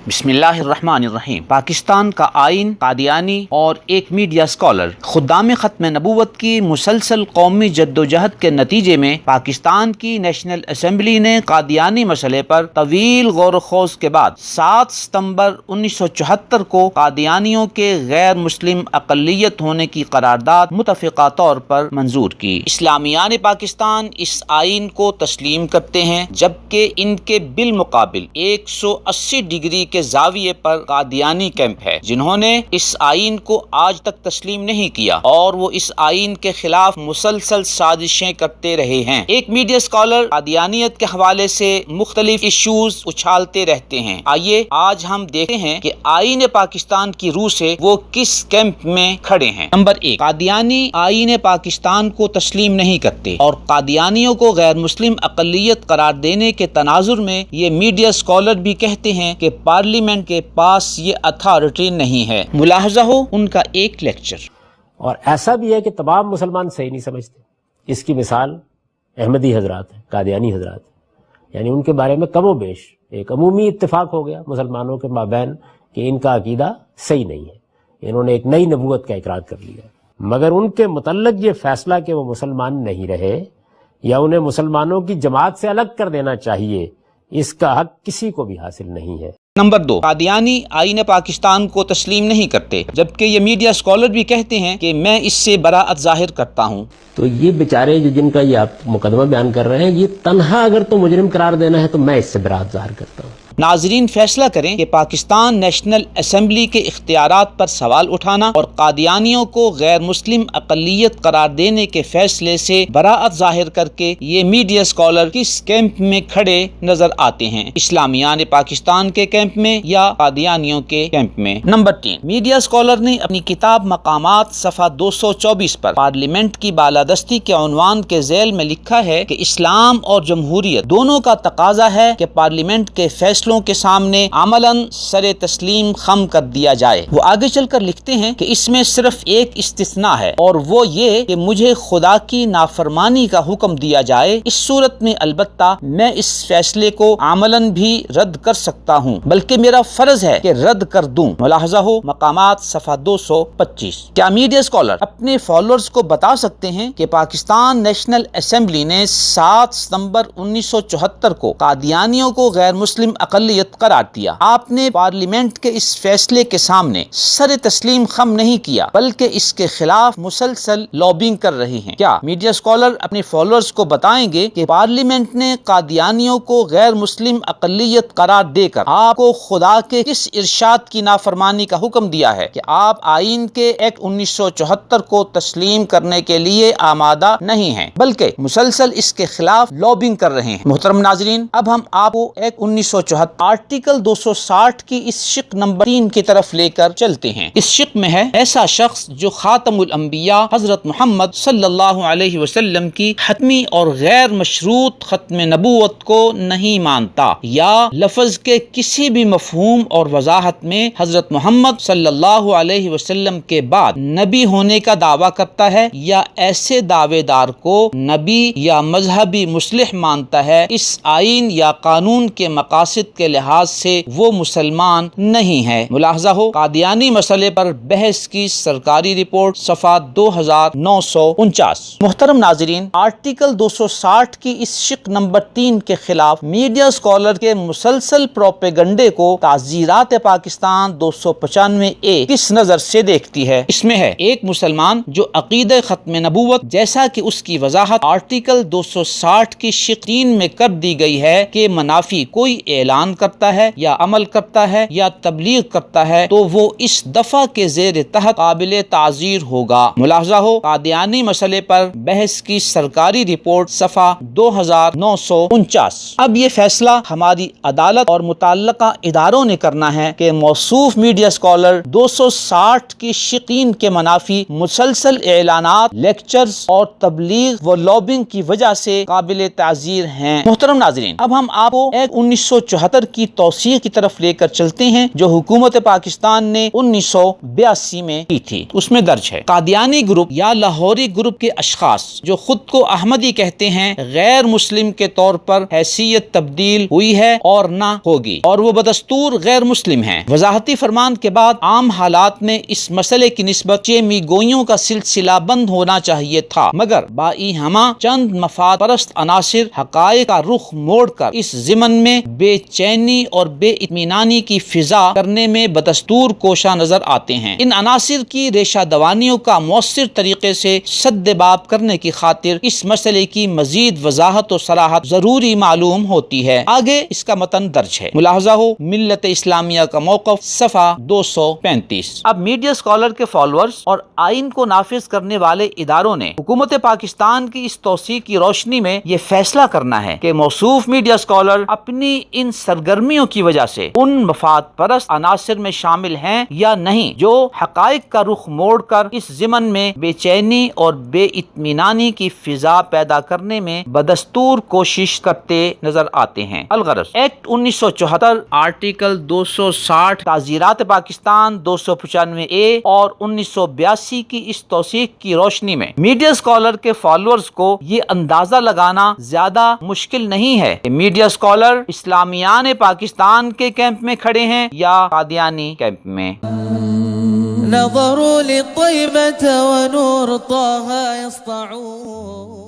بسم اللہ الرحمن الرحیم۔ پاکستان کا آئین، قادیانی اور ایک میڈیا اسکالر خدام ختم نبوت کی مسلسل قومی جدوجہد کے نتیجے میں پاکستان کی نیشنل اسمبلی نے قادیانی مسئلے پر طویل غور و خوض کے بعد 7 ستمبر 1974 کو قادیانیوں کے غیر مسلم اقلیت ہونے کی قرارداد متفقہ طور پر منظور کی۔ اسلامیان پاکستان اس آئین کو تسلیم کرتے ہیں، جبکہ ان کے بالمقابل 180 ڈگری کے زاویے پر قادیانی کیمپ ہے، جنہوں نے اس آئین کو آج تک تسلیم نہیں کیا اور وہ اس آئین کے خلاف مسلسل سازشیں کرتے رہے ہیں۔ ایک میڈیا اسکالر قادیانیت کے حوالے سے مختلف ایشوز اچھالتے رہتے ہیں۔ آئیے آج ہم دیکھتے ہیں کہ آئین پاکستان کی روح سے وہ کس کیمپ میں کھڑے ہیں۔ نمبر 1، قادیانی آئین پاکستان کو تسلیم نہیں کرتے اور قادیانیوں کو غیر مسلم اقلیت قرار دینے کے تناظر میں یہ میڈیا اسکالر بھی کہتے ہیں کہ پارلیمنٹ کے پاس یہ اتھارٹی نہیں ہے۔ ملاحظہ ہو ان کا ایک لیکچر۔ اور ایسا بھی ہے کہ تمام مسلمان صحیح نہیں سمجھتے۔ اس کی مثال احمدی حضرات ہیں، قادیانی حضرات ہیں، یعنی ان کے بارے میں کم و بیش ایک عمومی اتفاق ہو گیا مسلمانوں کے مابین کہ ان کا عقیدہ صحیح نہیں ہے، انہوں نے ایک نئی نبوت کا اقرار کر لیا، مگر ان کے متعلق یہ فیصلہ کہ وہ مسلمان نہیں رہے یا انہیں مسلمانوں کی جماعت سے الگ کر دینا چاہیے، اس کا حق کسی کو بھی حاصل نہیں ہے۔ نمبر 2، قادیانی آئین پاکستان کو تسلیم نہیں کرتے، جبکہ یہ میڈیا اسکالر بھی کہتے ہیں کہ میں اس سے براعت ظاہر کرتا ہوں۔ تو یہ بیچارے جن کا یہ آپ مقدمہ بیان کر رہے ہیں، یہ تنہا اگر تو مجرم قرار دینا ہے تو میں اس سے براعت ظاہر کرتا ہوں۔ ناظرین فیصلہ کریں کہ پاکستان نیشنل اسمبلی کے اختیارات پر سوال اٹھانا اور قادیانیوں کو غیر مسلم اقلیت قرار دینے کے فیصلے سے براعت ظاہر کر کے یہ میڈیا اسکالر کس کیمپ میں کھڑے نظر آتے ہیں، اسلامیان پاکستان کے کیمپ میں یا قادیانیوں کے کیمپ میں۔ نمبر 3، میڈیا اسکالر نے اپنی کتاب مقامات صفحہ 224 پر پارلیمنٹ کی بالادستی کے عنوان کے ذیل میں لکھا ہے کہ اسلام اور جمہوریت دونوں کا تقاضا ہے کہ پارلیمنٹ کے فیصلوں کے سامنے عملاً سر تسلیم خم کر دیا جائے۔ وہ آگے چل کر لکھتے ہیں کہ اس میں صرف ایک استثناء ہے اور وہ یہ کہ مجھے خدا کی نافرمانی کا حکم دیا جائے، اس صورت میں البتہ میں اس فیصلے کو عملاً بھی رد کر سکتا ہوں، بلکہ میرا فرض ہے کہ رد کر دوں۔ ملاحظہ ہو مقامات صفحہ 225۔ کیا میڈیا اسکالر اپنے فالوورز کو بتا سکتے ہیں کہ پاکستان نیشنل اسمبلی نے 7 ستمبر 1974 کو قادیانیوں کو غیر مسلم اقلیت قرار دیا؟ آپ نے پارلیمنٹ کے اس فیصلے کے سامنے سر تسلیم خم نہیں کیا، بلکہ اس کے خلاف مسلسل لابنگ کر رہے ہیں۔ کیا میڈیا اسکالر اپنے فالوورز کو بتائیں گے کہ پارلیمنٹ نے قادیانیوں کو غیر مسلم اقلیت قرار دے کر آپ کو خدا کے کس ارشاد کی نافرمانی کا حکم دیا ہے کہ آپ آئین کے ایکٹ 1974 کو تسلیم کرنے کے لیے آمادہ نہیں ہیں، بلکہ مسلسل اس کے خلاف لابنگ کر رہے ہیں؟ محترم ناظرین، اب ہم آپ کو ایکٹ 1974 آرٹیکل 260 کی اس شق نمبر 3 کی طرف لے کر چلتے ہیں۔ اس شق میں ہے ایسا شخص جو خاتم الانبیاء حضرت محمد صلی اللہ علیہ وسلم کی حتمی اور غیر مشروط ختم نبوت کو نہیں مانتا یا لفظ کے کسی بھی مفہوم اور وضاحت میں حضرت محمد صلی اللہ علیہ وسلم کے بعد نبی ہونے کا دعویٰ کرتا ہے یا ایسے دعوے دار کو نبی یا مذہبی مصلح مانتا ہے، اس آئین یا قانون کے مقاصد کے لحاظ سے وہ مسلمان نہیں ہے۔ ملاحظہ ہو قادیانی مسئلے پر بحث کی سرکاری رپورٹ صفحہ 2949۔ محترم ناظرین، آرٹیکل 260 کی اس شق نمبر 3 کے خلاف میڈیا اسکالر کے مسلسل پروپیگنڈے کو تعزیرات پاکستان 295A کس نظر سے دیکھتی ہے؟ اس میں ہے ایک مسلمان جو عقیدہ ختم نبوت جیسا کہ اس کی وضاحت آرٹیکل 260 کی شق 3 میں کر دی گئی ہے کہ منافی کوئی اعلان کرتا ہے یا عمل کرتا ہے یا تبلیغ کرتا ہے تو وہ اس دفعہ کے زیر تحت قابل تعزیر ہوگا۔ ملاحظہ ہو قادیانی مسئلے پر بحث کی سرکاری رپورٹ صفحہ 2949۔ اب یہ فیصلہ ہماری عدالت اور متعلقہ اداروں نے کرنا ہے کہ موصوف میڈیا اسکالر 260 کی شق 3 کے منافی مسلسل اعلانات، لیکچرز اور تبلیغ و لابنگ کی وجہ سے قابل تعزیر ہیں۔ محترم ناظرین، اب ہم آپ کو ایک 1974 خطر کی توسیع کی طرف لے کر چلتے ہیں جو حکومت پاکستان نے 1982 میں کی تھی۔ اس میں درج ہے قادیانی گروپ یا لاہوری گروپ کے اشخاص جو خود کو احمدی کہتے ہیں غیر مسلم کے طور پر حیثیت تبدیل ہوئی ہے اور نہ ہوگی، اور وہ بدستور غیر مسلم ہیں۔ وضاحتی فرمان کے بعد عام حالات میں اس مسئلے کی نسبت چیمی گوئیوں کا سلسلہ بند ہونا چاہیے تھا، مگر بائی ہمہ چند مفاد پرست عناصر حقائق کا رخ موڑ کر اس ضمن میں بے چینی اور بے اطمینانی کی فضا کرنے میں بدستور کوشاں نظر آتے ہیں۔ ان عناصر کی ریشہ دوانیوں کا مؤثر طریقے سے سد باب کرنے کی خاطر اس مسئلے کی مزید وضاحت و صراحت ضروری معلوم ہوتی ہے۔ آگے اس کا متن درج ہے، ملاحظہ ہو ملت اسلامیہ کا موقف صفحہ 235۔ اب میڈیا اسکالر کے فالوورز اور آئین کو نافذ کرنے والے اداروں نے حکومت پاکستان کی اس توسیع کی روشنی میں یہ فیصلہ کرنا ہے کہ موصوف میڈیا اسکالر اپنی ان سرگرمیوں کی وجہ سے ان مفاد پرست عناصر میں شامل ہیں یا نہیں جو حقائق کا رخ موڑ کر اس ضمن میں بے چینی اور بے اطمینانی کی فضا پیدا کرنے میں بدستور کوشش کرتے نظر آتے ہیں۔ الغرض ایکٹ 1974 آرٹیکل 260 تعزیرات پاکستان 295A اور 1982 کی اس توثیق کی روشنی میں میڈیا اسکالر کے فالوورز کو یہ اندازہ لگانا زیادہ مشکل نہیں ہے کہ میڈیا اسکالر اسلامیان پاکستان کے کیمپ میں کھڑے ہیں یا قادیانی کیمپ میں۔ نظروا لطيبة ونور طه يسطعون